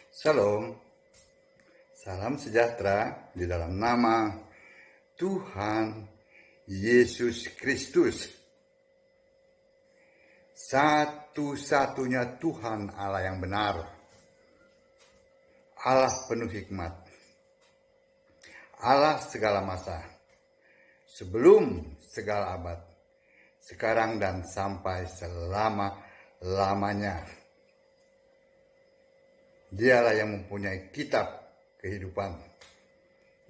Shalom, salam sejahtera di dalam nama Tuhan Yesus Kristus. Satu-satunya Tuhan Allah yang benar, Allah penuh hikmat, Allah segala masa, sebelum segala abad, sekarang dan sampai selama-lamanya. Dialah yang mempunyai kitab kehidupan.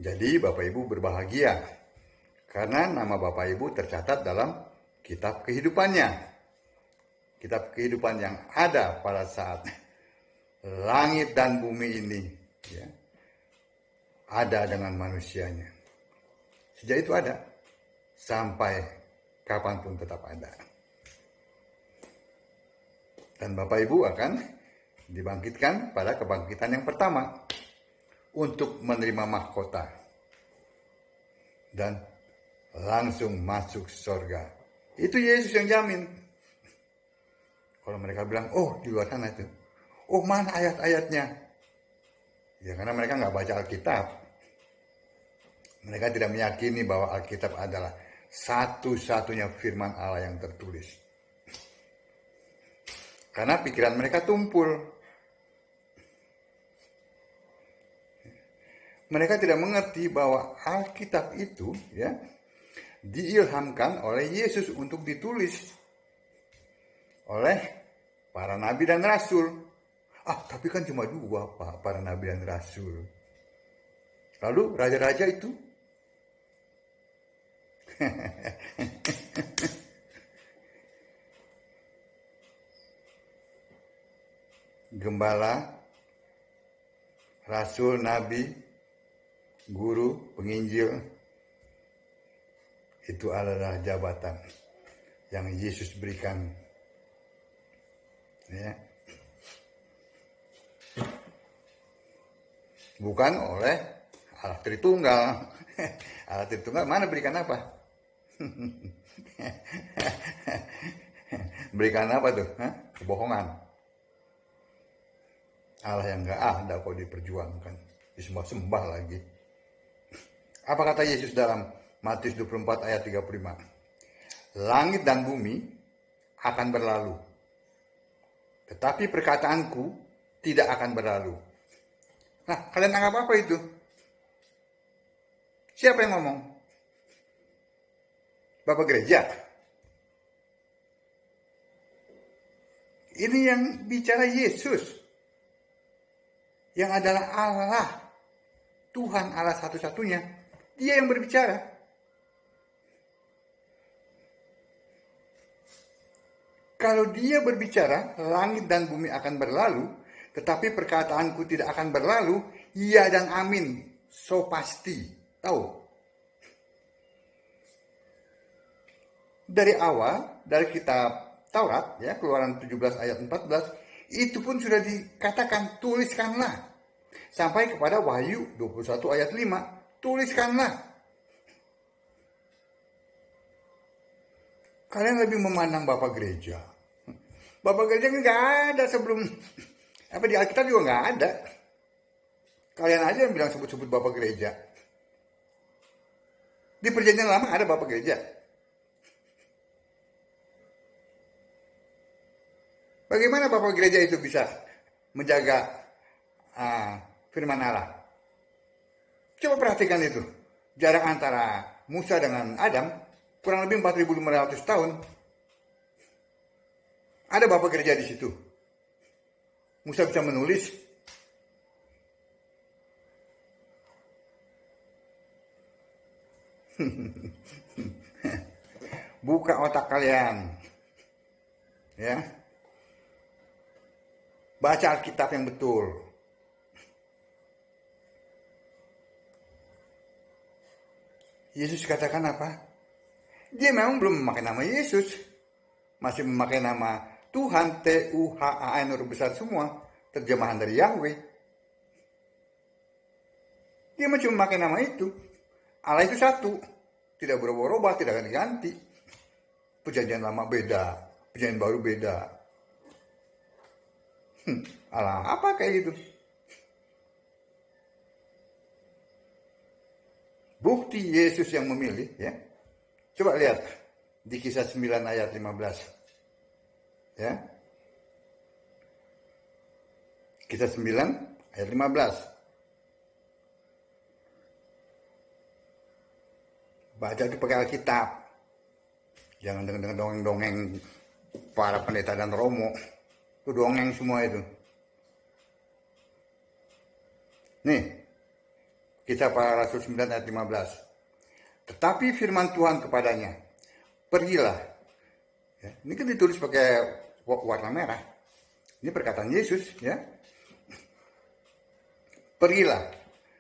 Jadi Bapak Ibu berbahagia karena nama Bapak Ibu tercatat dalam kitab kehidupannya. Kitab kehidupan yang ada pada saat langit dan bumi ini ada dengan manusianya. Sejak itu ada sampai kapanpun tetap ada. Dan Bapak Ibu akan dibangkitkan pada kebangkitan yang pertama untuk menerima mahkota dan langsung masuk surga. Itu Yesus yang jamin. Kalau mereka bilang, oh di luar sana itu, oh mana ayat-ayatnya? Ya karena mereka nggak baca Alkitab. Mereka tidak meyakini bahwa Alkitab adalah satu-satunya firman Allah yang tertulis. Karena pikiran mereka tumpul. Mereka tidak mengerti bahwa Alkitab itu diilhamkan oleh Yesus untuk ditulis oleh para nabi dan rasul. Tapi kan cuma dua Pak, para nabi dan rasul. Lalu raja-raja itu gembala, rasul, nabi, guru, penginjil, itu adalah jabatan yang Yesus berikan. Bukan oleh Allah Tritunggal. Allah Tritunggal mana berikan apa? Berikan apa tuh? Kebohongan. Allah yang gak ada kok diperjuangkan, disembah-sembah lagi. Apa kata Yesus dalam Matius 24 ayat 35? Langit dan bumi akan berlalu, tetapi perkataanku tidak akan berlalu. Nah, kalian anggap apa itu? Siapa yang ngomong? Bapak gereja? Ini yang bicara Yesus, yang adalah Allah, Tuhan Allah satu-satunya. Dia yang berbicara. Kalau dia berbicara, langit dan bumi akan berlalu, tetapi perkataanku tidak akan berlalu, iya dan amin. So pasti. Tahu? Dari awal, dari kitab Taurat, Keluaran 17 ayat 14, itu pun sudah dikatakan, tuliskanlah. Sampai kepada Wahyu 21 ayat 5, tuliskanlah. Kalian lebih memandang Bapak gereja. Bapak gereja nggak ada sebelum di Alkitab juga nggak ada. Kalian aja yang bilang sebut-sebut Bapak gereja. Di Perjanjian Lama ada Bapak gereja. Bagaimana Bapak gereja itu bisa menjaga firman Allah? Coba perhatikan itu. Jarak antara Musa dengan Adam kurang lebih 4.500 tahun. Ada Bapak gereja di situ. Musa bisa menulis. Buka otak kalian. Baca Alkitab yang betul. Yesus katakan apa? Dia memang belum memakai nama Yesus. Masih memakai nama Tuhan, Tuhan, huruf besar semua. Terjemahan dari Yahweh. Dia masih memakai nama itu. Allah itu satu. Tidak berubah-ubah, tidak akan diganti. Perjanjian lama beda. Perjanjian baru beda. Allah apa kayak gitu? bukti Yesus yang memilih, ya. Coba lihat di Kisah 9 ayat 15. Ya. Kisah 9 ayat 15. Baca itu pakai Alkitab. Jangan dengar dongeng-dongeng para pendeta dan romo. Itu dongeng semua itu. Nih, Kisah Para Rasul 9 ayat 15. Tetapi firman Tuhan kepadanya, pergilah. Ya, ini kan ditulis pakai warna merah. Ini perkataan Yesus, ya. Pergilah,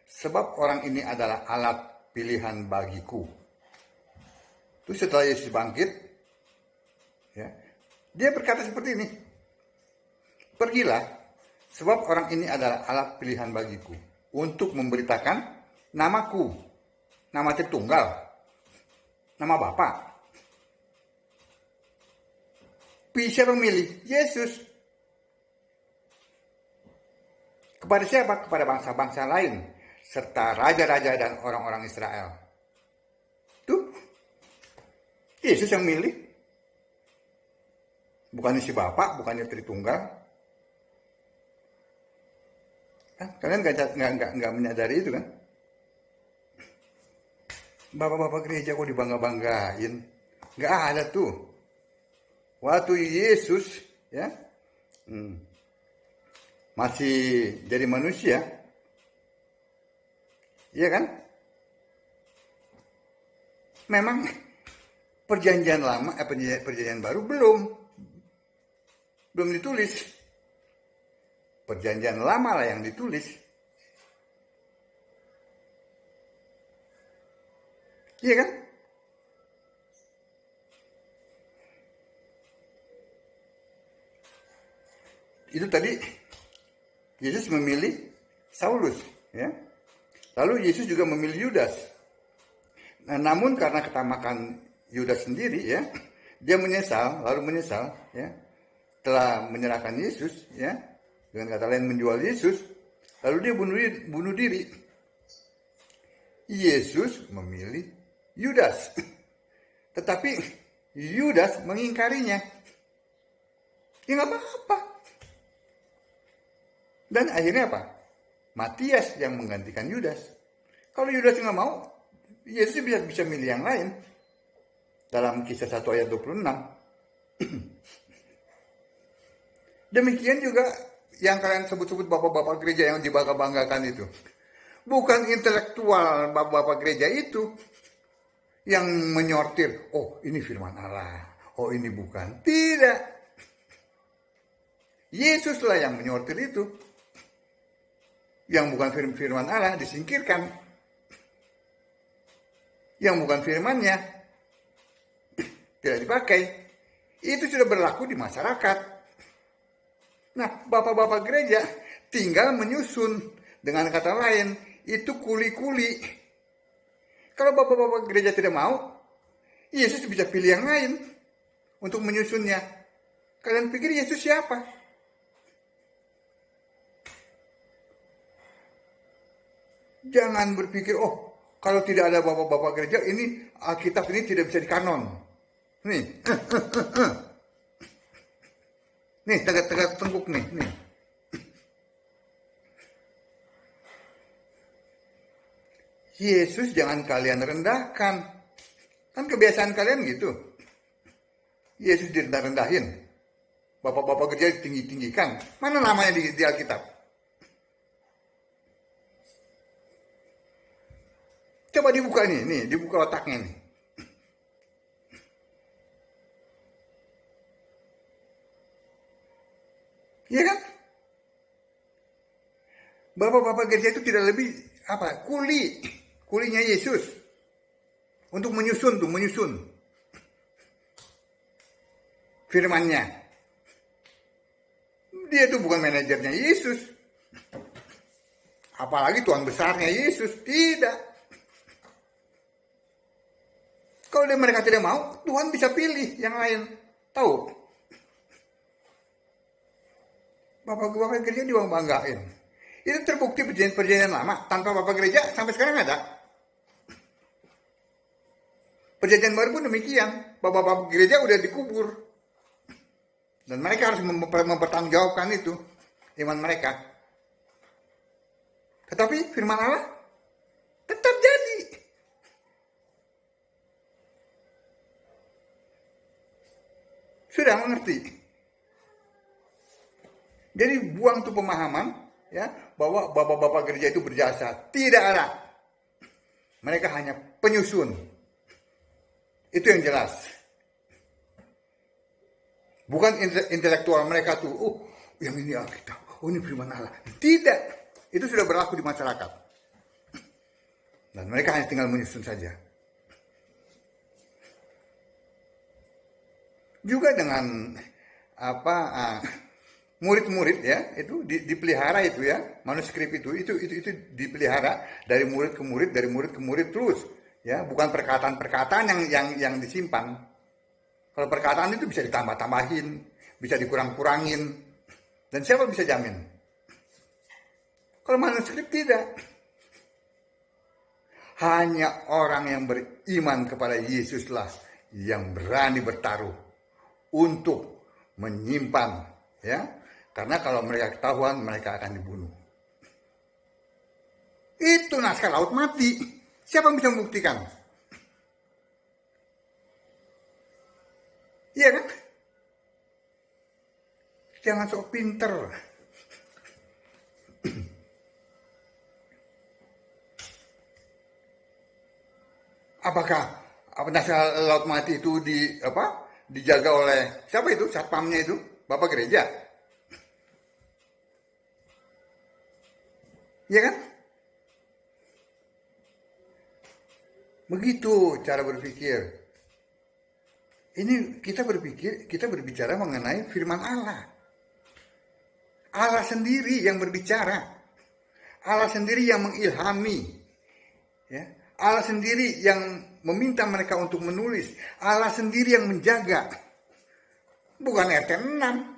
sebab orang ini adalah alat pilihan bagiku. Itu setelah Yesus bangkit, ya, dia berkata seperti ini. Pergilah, sebab orang ini adalah alat pilihan bagiku untuk memberitakan namaku, nama Tritunggal, nama Bapa. Siapa memilih? Yesus. Kepada siapa? Kepada bangsa-bangsa lain, serta raja-raja dan orang-orang Israel. Tuh, Yesus yang milih. Bukannya si Bapak, bukannya Tritunggal. Kalian nggak menyadari itu kan? Bapak-bapak gereja kok dibangga-banggain? Nggak ada tuh. Waktu Yesus, ya, masih jadi manusia, iya kan? Memang perjanjian lama, perjanjian baru belum ditulis. Perjanjian lama lah yang ditulis. Iya kan? Itu tadi Yesus memilih Saulus, ya. Lalu Yesus juga memilih Yudas. Nah, namun karena ketamakan Yudas sendiri, ya, dia menyesal, ya, telah menyerahkan Yesus, ya, dengan kata lain menjual Yesus, lalu dia bunuh diri. Yesus memilih Yudas, tetapi Yudas mengingkarinya. Ya nggak apa-apa. Dan akhirnya apa? Matias yang menggantikan Yudas. Kalau Yudas nggak mau, Yesus bisa milih yang lain. Dalam Kisah 1 ayat 26. Demikian juga yang kalian sebut-sebut bapak-bapak gereja yang dibangga-banggakan itu. Bukan intelektual bapak-bapak gereja itu yang menyortir, oh ini firman Allah, oh ini bukan. Tidak. Yesuslah yang menyortir itu. Yang bukan firman Allah disingkirkan. Yang bukan firmannya tidak dipakai. Itu sudah berlaku di masyarakat. Nah, bapak-bapak gereja tinggal menyusun. Dengan kata lain, itu kuli-kuli. Kalau bapak-bapak gereja tidak mau, Yesus bisa pilih yang lain untuk menyusunnya. Kalian pikir Yesus siapa? Jangan berpikir, oh kalau tidak ada bapak-bapak gereja, ini Alkitab ini tidak bisa dikanon. Nih, nih tegak-tegak tengkuk nih. Yesus jangan kalian rendahkan. Kan kebiasaan kalian gitu. Yesus direndah-rendahin. Bapak-bapak gereja ditinggi-tinggikan. Mana namanya di Alkitab? Coba dibuka nih, dibuka otaknya nih. Iya kan? Bapak-bapak gereja itu tidak lebih apa? Kulinya Yesus. Untuk menyusun firman-Nya. Dia itu bukan manajernya Yesus. Apalagi Tuhan besarnya Yesus, tidak. Kalau mereka tidak mau, Tuhan bisa pilih yang lain. Tahu? Bapak-bapak gereja dibanggain. Itu terbukti perjanjian lama tanpa bapak gereja sampai sekarang ada. Perjanjian baru pun demikian. Bapak-bapak gereja udah dikubur. Dan mereka harus mempertanggungjawabkan itu. Iman mereka. Tetapi firman Allah tetap jadi. Sudah mengerti. Jadi buang tuh pemahaman ya bahwa bapak-bapak gereja itu berjasa. Tidak ada. Mereka hanya penyusun. Itu yang jelas. Bukan intelektual mereka tuh, oh yang ini Alkitab, oh ini firman Allah. Tidak. Itu sudah berlaku di masyarakat. Dan mereka hanya tinggal menyusun saja. Juga dengan murid-murid ya, itu dipelihara itu ya, manuskrip itu dipelihara dari murid ke murid, dari murid ke murid terus. Ya, bukan perkataan-perkataan yang disimpan. Kalau perkataan itu bisa ditambah-tambahin, bisa dikurang-kurangin. Dan siapa bisa jamin? Kalau manuskrip tidak. Hanya orang yang beriman kepada Yesuslah yang berani bertaruh untuk menyimpan, ya. Karena kalau mereka ketahuan, mereka akan dibunuh. Itu naskah laut mati. Siapa yang bisa membuktikan? Iya kan? Jangan sok pinter. Apakah naskah laut mati itu dijaga oleh siapa itu? Satpamnya itu? Bapak gereja? Iya kan? Begitu cara berpikir. Ini kita berbicara mengenai firman Allah. Allah sendiri yang berbicara. Allah sendiri yang mengilhami. Ya. Allah sendiri yang meminta mereka untuk menulis. Allah sendiri yang menjaga. Bukan RT 6.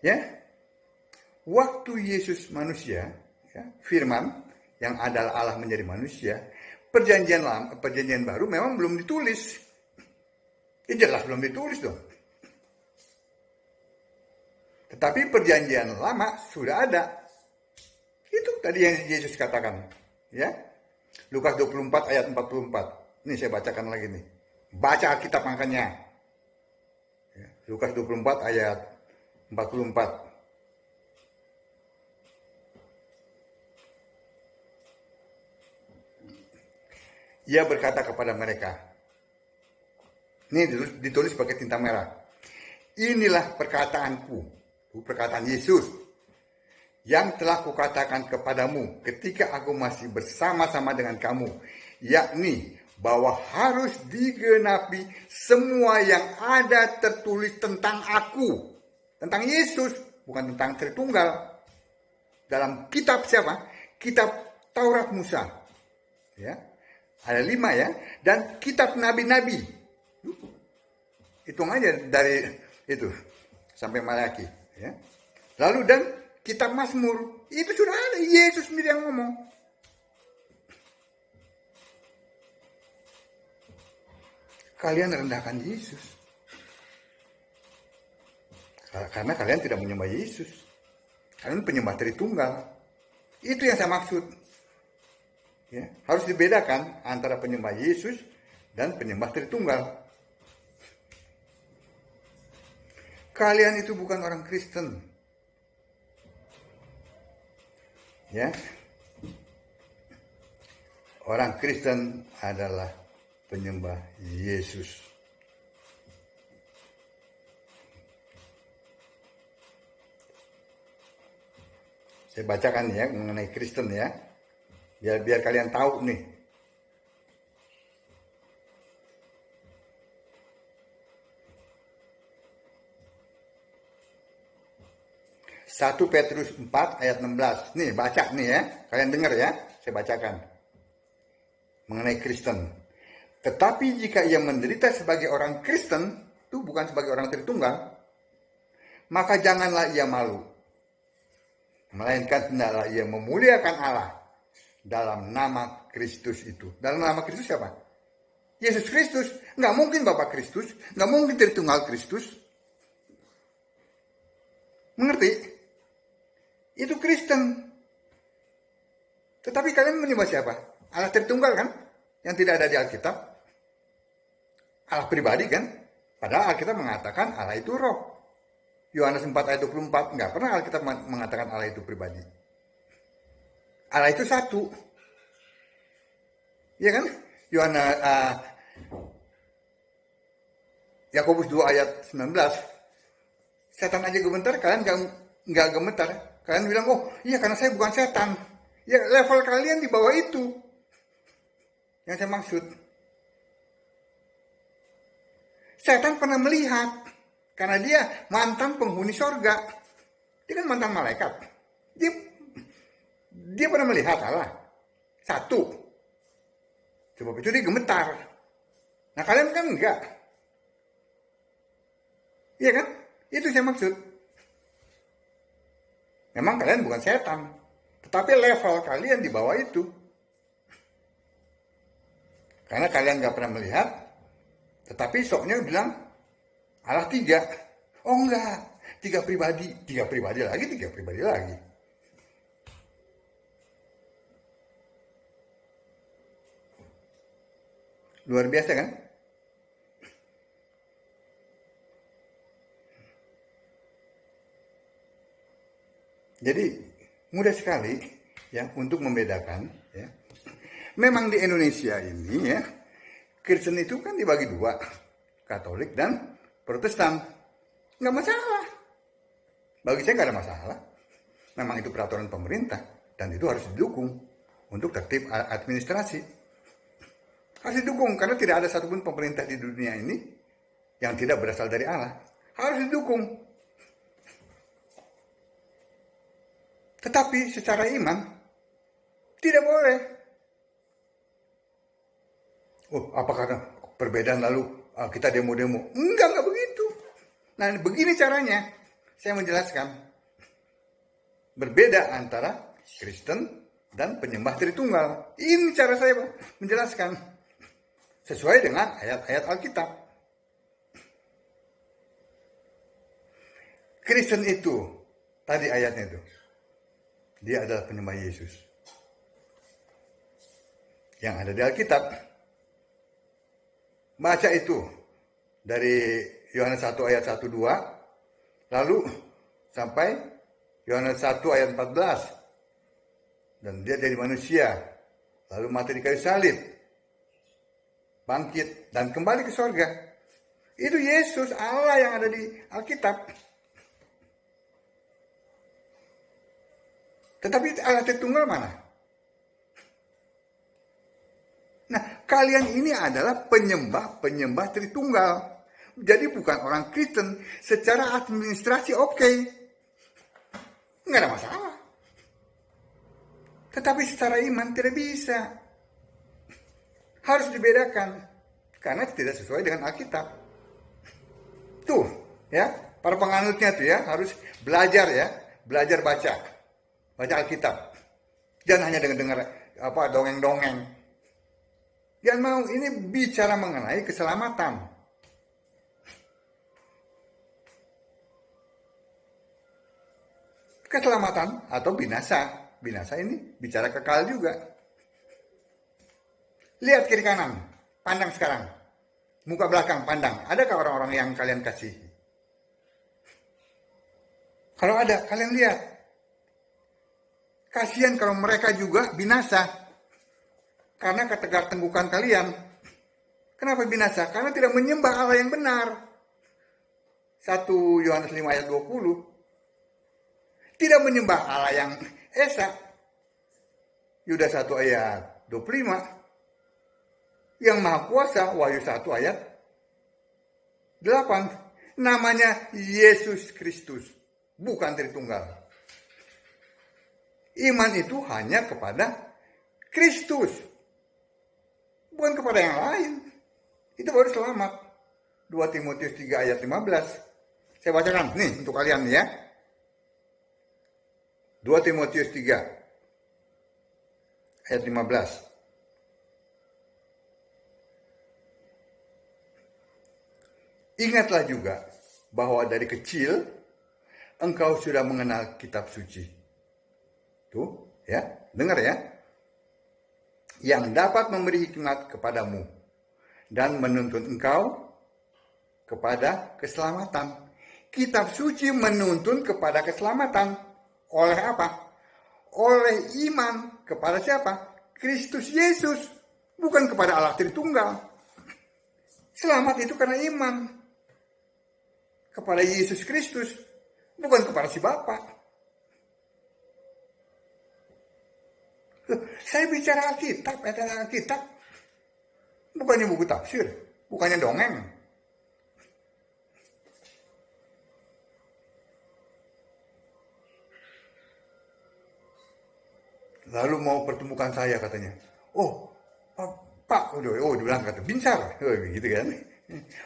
Ya. Waktu Yesus manusia, ya, firman yang adalah Allah menjadi manusia, perjanjian baru memang belum ditulis. Ini jelas belum ditulis dong. Tetapi perjanjian lama sudah ada. Itu tadi yang Yesus katakan, ya. Lukas 24 ayat 44. Ini saya bacakan lagi nih. Baca Alkitab makanya. Ya, Lukas 24 ayat 44. Ia berkata kepada mereka, ini ditulis pakai tinta merah. Inilah perkataanku, perkataan Yesus, yang telah kukatakan kepadamu ketika aku masih bersama-sama dengan kamu, yakni bahwa harus digenapi semua yang ada tertulis tentang aku, tentang Yesus, bukan tentang Tritunggal. Dalam kitab siapa? Kitab Taurat Musa, ya. Ada 5 ya, dan kitab nabi-nabi. Hitung aja dari itu sampai Malaki, ya. Lalu dan kitab Mazmur, itu sudah ada, Yesus sendiri yang ngomong. Kalian rendahkan Yesus. Karena kalian tidak menyembah Yesus. Kalian penyembah Tritunggal. Itu yang saya maksud. Ya, harus dibedakan antara penyembah Yesus dan penyembah Tritunggal. Kalian itu bukan orang Kristen. Ya. Orang Kristen adalah penyembah Yesus. Saya bacakan ya mengenai Kristen ya. Biar kalian tahu nih. Satu Petrus 4 ayat 16. Nih baca nih ya. Kalian dengar ya. Saya bacakan. Mengenai Kristen. Tetapi jika ia menderita sebagai orang Kristen, itu bukan sebagai orang Tritunggal, maka janganlah ia malu. melainkan hendaklah ia memuliakan Allah dalam nama Kristus itu. Dalam nama Kristus siapa? Yesus Kristus. Nggak mungkin Bapak Kristus, nggak mungkin Tritunggal Kristus. Mengerti? Itu Kristen. Tetapi kalian menyembah siapa? Allah Tritunggal kan? Yang tidak ada di Alkitab. Allah pribadi kan? Padahal Alkitab mengatakan Allah itu roh. Yohanes 4 ayat 24, nggak pernah Alkitab mengatakan Allah itu pribadi. Allah itu satu. Ya kan? Yohanes Yakobus 2 ayat 19. Setan aja gemetar, kalian nggak gemetar. Kalian bilang, oh iya karena saya bukan setan. Ya level kalian di bawah itu. Yang saya maksud. Setan pernah melihat. Karena dia mantan penghuni sorga. Dia kan mantan malaikat. Dia pernah melihat Allah. Satu. Sebab itu dia gemetar. Nah kalian kan enggak. Iya kan? Itu saya maksud. Memang kalian bukan setan. Tetapi level kalian di bawah itu. Karena kalian nggak pernah melihat. Tetapi soknya bilang Allah 3. Oh enggak. 3 pribadi. 3 pribadi lagi, 3 pribadi lagi. Luar biasa kan? Jadi mudah sekali ya untuk membedakan ya. Memang di Indonesia ini ya Kristen itu kan dibagi 2, Katolik dan Protestan. Nggak masalah. Bagi saya nggak ada masalah. Memang itu peraturan pemerintah dan itu harus didukung untuk tertib administrasi. Harus didukung karena tidak ada satupun pemerintah di dunia ini yang tidak berasal dari Allah. Harus didukung. Tetapi secara iman tidak boleh. Oh, apakah perbedaan lalu kita demo-demo? Enggak begitu. Nah, begini caranya. Saya menjelaskan. Berbeda antara Kristen dan penyembah Tritunggal. Ini cara saya menjelaskan. Sesuai dengan ayat-ayat Alkitab. Kristen itu, tadi ayatnya itu, dia adalah penyembah Yesus. Yang ada di Alkitab. Baca itu dari Yohanes 1 ayat 1-2, lalu sampai Yohanes 1 ayat 14. Dan dia dari manusia, lalu mati di kayu salib, bangkit, dan kembali ke sorga. Itu Yesus, Allah yang ada di Alkitab. Tetapi Allah Tritunggal mana? Nah, kalian ini adalah penyembah Tritunggal. Jadi bukan orang Kristen. Secara administrasi oke. Nggak ada masalah. Tetapi secara iman tidak bisa. Harus dibedakan. Karena tidak sesuai dengan Alkitab. Tuh, ya. Para penganutnya tuh ya, harus belajar ya. Belajar baca Alkitab. Jangan hanya dengar dongeng-dongeng. Jangan mau, ini bicara mengenai keselamatan. Keselamatan atau binasa. Binasa ini bicara kekal juga. Lihat kiri kanan, pandang sekarang. Muka belakang, pandang. Adakah orang-orang yang kalian kasihi? Kalau ada, kalian lihat. Kasihan kalau mereka juga binasa. Karena ketegar-tenggukan kalian. Kenapa binasa? Karena tidak menyembah Allah yang benar. 1 Yohanes 5 ayat 20. Tidak menyembah Allah yang esa. Yudas 1 ayat 25. Yang Maha Kuasa, Wahyu 1 ayat 8. Namanya Yesus Kristus. Bukan Tritunggal. Iman itu hanya kepada Kristus. Bukan kepada yang lain. Itu baru selamat. 2 Timotius 3 ayat 15. Saya bacakan nih untuk kalian ya. 2 Timotius 3 ayat 15. Ingatlah juga bahwa dari kecil engkau sudah mengenal kitab suci. Tuh, ya, dengar ya. Yang dapat memberi hikmat kepadamu dan menuntun engkau kepada keselamatan. Kitab suci menuntun kepada keselamatan. Oleh apa? Oleh iman kepada siapa? Kristus Yesus. Bukan kepada Allah Tritunggal. Selamat itu karena iman kepada Yesus Kristus, bukan kepada si Bapa. Saya bicara Alkitab, Alkitab, bukannya buku tafsir, bukannya dongeng. Lalu mau pertemukan saya katanya. Oh, Pak, dibilang kata Binsar, gitu kan.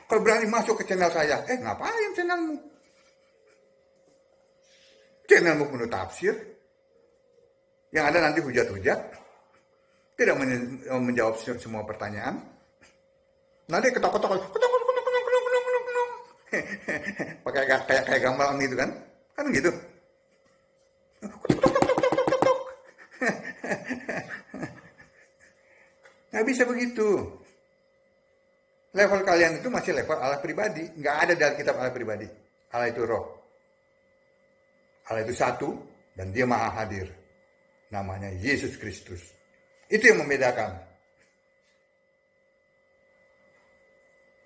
Kalau berani masuk ke channel saya, ngapain channelmu? Channelmu penuh tafsir, yang ada nanti hujat-hujat, tidak menjawab semua pertanyaan. Nanti ketok-ketok, pakai kayak gamelan gitu kan gitu. Nggak bisa begitu. Level kalian itu masih level Allah pribadi. Nggak ada dalam kitab Allah pribadi. Allah itu roh. Allah itu satu dan dia maha hadir. Namanya Yesus Kristus. Itu yang membedakan.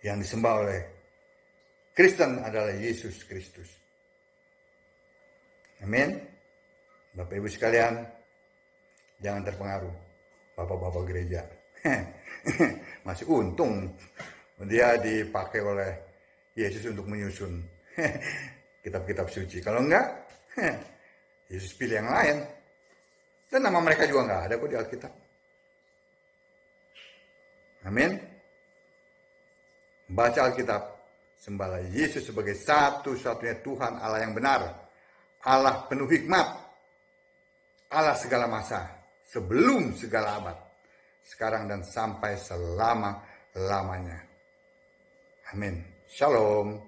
Yang disembah oleh Kristen adalah Yesus Kristus. Amin. Bapak Ibu sekalian, jangan terpengaruh bapak-bapak gereja. Masih untung dia dipakai oleh Yesus untuk menyusun kitab-kitab suci. Kalau enggak, Yesus pilih yang lain. Dan nama mereka juga enggak ada kok di Alkitab. Amin. Baca Alkitab, sembahlah Yesus sebagai satu-satunya Tuhan Allah yang benar. Allah penuh hikmat. Allah segala masa, sebelum segala abad. Sekarang dan sampai selama-lamanya. Amin. Shalom.